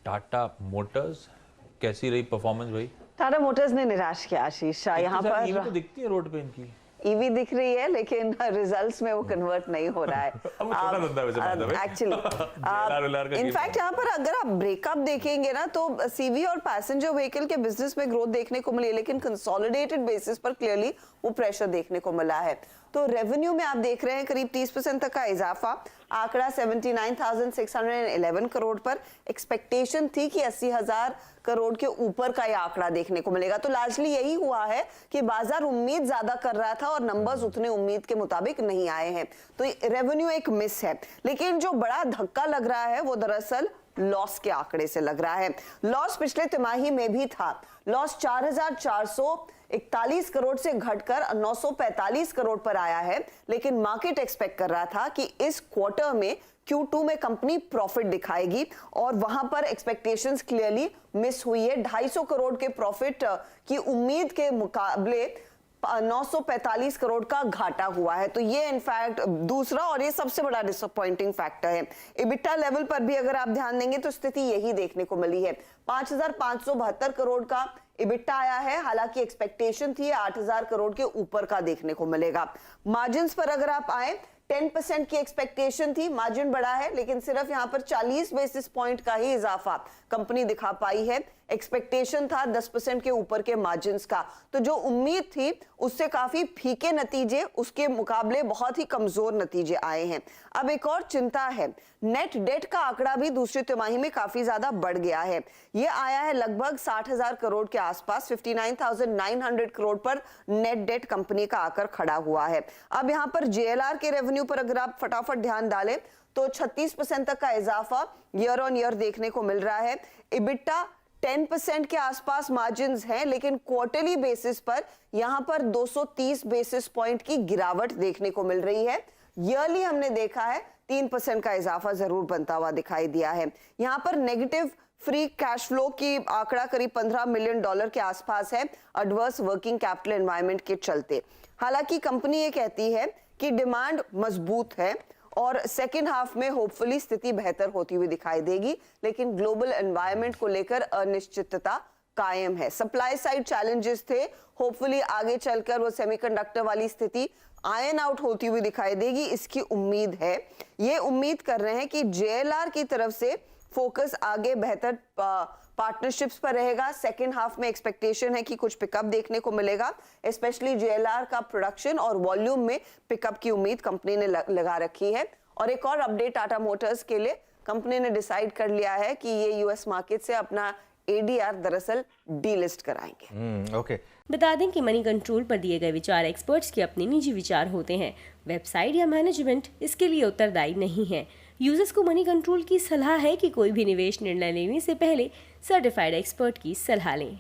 Tata Motors कैसी रही performance भाई? टाटा मोटर्स ने निराश किया आशीष शाह। यहाँ पर ईवी तो दिखती है रोड पे इनकी, ईवी दिख रही है लेकिन रिजल्ट्स में वो कन्वर्ट नहीं हो रहा है। एक्चुअली इनफैक्ट यहाँ पर अगर आप ब्रेकअप देखेंगे ना तो सीवी और पैसेंजर व्हीकल के बिजनेस में ग्रोथ देखने को मिली है, लेकिन कंसोलिडेटेड बेसिस पर क्लियरली वो प्रेशर देखने को मिला है। तो रेवेन्यू में आप देख रहे हैं करीब 30% तक का इजाफा, आंकड़ा 79,611 करोड़ पर। एक्सपेक्टेशन थी कि 80,000 करोड़ के ऊपर का ये आंकड़ा देखने को मिलेगा। तो लार्जली यही हुआ है कि बाजार उम्मीद ज्यादा कर रहा था और नंबर्स उतने उम्मीद के मुताबिक नहीं आए हैं, तो रेवेन्यू एक मिस है। लेकिन जो बड़ा धक्का लग रहा है वो दरअसल लॉस के आंकड़े से लग रहा है। लॉस पिछले तिमाही में भी था, लॉस 4,441 करोड़ से घटकर 945 करोड़ पर आया है, लेकिन मार्केट एक्सपेक्ट कर रहा था कि इस क्वार्टर में Q2 में कंपनी प्रॉफिट दिखाएगी और वहां पर एक्सपेक्टेशंस क्लियरली मिस हुई है। 250 करोड़ के प्रॉफिट की उम्मीद के मुकाबले 945 करोड़ का घाटा हुआ है। तो ये इनफैक्ट दूसरा और ये सबसे बड़ा डिसअपॉइंटिंग फैक्टर है। इबिटा लेवल पर भी अगर आप ध्यान देंगे तो स्थिति यही देखने को मिली है। 5,572 करोड़ का इबिटा आया है, हालांकि एक्सपेक्टेशन थी 8,000 करोड़ के ऊपर का देखने को मिलेगा। मार्जिन्स पर अगर आप आए 10% की एक्सपेक्टेशन थी, मार्जिन बढ़ा है लेकिन सिर्फ यहां पर 40 बेसिस पॉइंट का ही इजाफा कंपनी दिखा पाई है। एक्सपेक्टेशन था 10% के ऊपर के मार्जिन्स का, तो जो उम्मीद थी उससे काफी फीके नतीजे, उसके मुकाबले बहुत ही कमजोर नतीजे आए हैं। अब एक और चिंता है, नेट डेट का आंकड़ा भी दूसरी तिमाही में काफी ज्यादा बढ़ गया है। ये आया है लगभग 60,000 करोड़ के आसपास, 59,900 करोड़ पर नेट डेट कंपनी का आकर खड़ा हुआ है। अब यहाँ पर JLR के रेवेन्यू पर अगर आप फटाफट ध्यान डालें तो 36% तक का इजाफा ईयर ऑन ईयर देखने को मिल रहा है। इबिटा 10% के आसपास मार्जिन्स हैं, लेकिन क्वार्टरली बेसिस पर यहां पर 230 बेसिस पॉइंट की गिरावट देखने को मिल रही है। ईयरली हमने देखा है 3% का इजाफा जरूर बनता हुआ दिखाई दिया है। यहां पर नेगेटिव फ्री कैश फ्लो की आंकड़ा करीब $15 मिलियन के आसपास है, एडवर्स वर्किंग कैपिटल एनवायरनमेंट के चलते। हालांकि कंपनी ये कहती है कि डिमांड मजबूत है और सेकेंड हाफ में होपफुली स्थिति बेहतर होती हुई दिखाई देगी, लेकिन ग्लोबल एनवायरनमेंट को लेकर अनिश्चितता कायम है। सप्लाई साइड चैलेंजेस थे, होपफुली आगे चलकर वो सेमीकंडक्टर वाली स्थिति आयन आउट होती हुई दिखाई देगी, इसकी उम्मीद है। ये उम्मीद कर रहे हैं कि JLR की तरफ से फोकस आगे बेहतर पार्टनरशिप्स पर रहेगा। सेकेंड हाफ में एक्सपेक्टेशन है कि कुछ पिकअप देखने को मिलेगा, स्पेशली JLR का प्रोडक्शन और वॉल्यूम में पिकअप की उम्मीद कंपनी ने लगा रखी है। और एक और अपडेट टाटा मोटर्स के लिए, कंपनी ने डिसाइड कर लिया है कि ये US मार्केट से अपना ADR दरअसल डीलिस्ट कराएंगे। ओके। बता दें कि मनी कंट्रोल पर दिए गए विचार एक्सपर्ट्स के अपने निजी विचार होते हैं। वेबसाइट या मैनेजमेंट इसके लिए उत्तरदायी नहीं है। यूजर्स को मनी कंट्रोल की सलाह है कि कोई भी निवेश निर्णय लेने से पहले सर्टिफाइड एक्सपर्ट की सलाह लें।